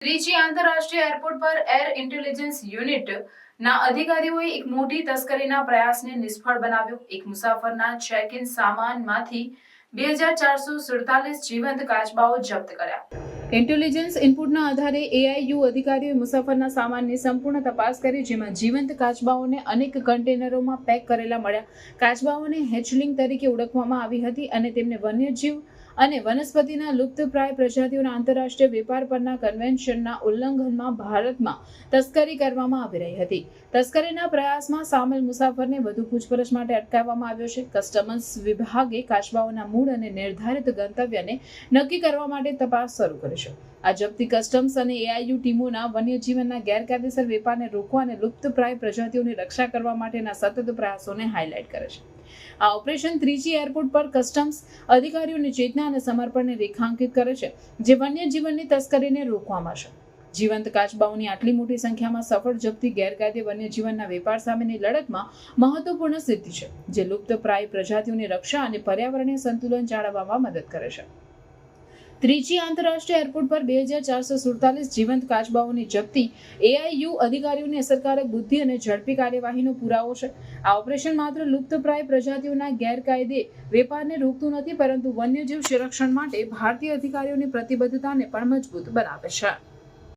ત્રિચી આંતરરાષ્ટ્રીય એરપોર્ટ પર air intelligence unit ના અધિકારીઓએ એક મોટી તસ્કરીના પ્રયાસને નિષ્ફળ બનાવ્યો। એક મુસાફરના ચેક ઇન સામાનમાંથી 2447 જીવંત કાચબાઓ જપ્ત કર્યા। ઇન્ટેલિજન્સ ઇનપુટના આધારે એઆઈયુ અધિકારીઓએ મુસાફરના સામાનની સંપૂર્ણ તપાસ કરી, જેમાં જીવંત કાચબાઓને અનેક કન્ટેનરોમાં પેક કરેલા મળ્યા। કાચબાઓને હેચલિંગ તરીકે ઓળખવામાં આવી હતી અને તેમને વન્યજીવ અને વનસ્પતિના લુપ્તપ્રાય પ્રજાતિઓના આંતરરાષ્ટ્રીય વેપાર પરના કન્વેન્શનના ઉલ્લંઘનમાં ભારતમાં તસ્કરી કરવામાં આવી રહી હતી। તસ્કરીના પ્રયાસમાં સામેલ મુસાફરને વધુ પૂછપરછ માટે અટકાવવામાં આવ્યો છે। કસ્ટમ્સ વિભાગે કાચબાઓના મૂળ અને નિર્ધારિત ગંતવ્યને નક્કી કરવા માટે તપાસ શરૂ કરી છે। આ જપ્તી કસ્ટમ્સ અને એઆઈયુ ટીમોના વન્યજીવનના ગેરકાયદેસર વેપારને રોકવા અને લુપ્તપ્રાય પ્રજાતિઓની રક્ષા કરવા માટેના સતત પ્રયાસોને હાઇલાઇટ કરે છે। આ ઓપરેશન ત્રિચી એરપોર્ટ પર કસ્ટમ્સ અધિકારીઓની ચેતના અને સમર્પણને રેખાંકિત કરે છે, જે વન્યજીવનની તસ્કરીને રોકવામાં છે। જીવંત કાચબાઓની આટલી મોટી સંખ્યામાં સફળ જપ્તી ગેરકાયદે વન્યજીવનના વેપાર સામેની લડતમાં મહત્વપૂર્ણ સિદ્ધિ છે, જે લુપ્તપ્રાય પ્રજાતિઓની રક્ષા અને પર્યાવરણીય સંતુલન જાળવવામાં મદદ કરે છે। ત્રિચી આંતરરાષ્ટ્રીય એરપોર્ટ પર 2447 જીવંત કાચબાઓની જપ્તી એઆઈયુ અધિકારીઓની અસરકારક બુદ્ધિ અને ઝડપી કાર્યવાહીનો પુરાવો છે। આ ઓપરેશન માત્ર લુપ્તપ્રાય પ્રજાતિઓના ગેરકાયદે વેપારને રોકતું નથી, પરંતુ વન્યજીવ સંરક્ષણ માટે ભારતીય અધિકારીઓની પ્રતિબદ્ધતાને પણ મજબૂત બનાવે છે।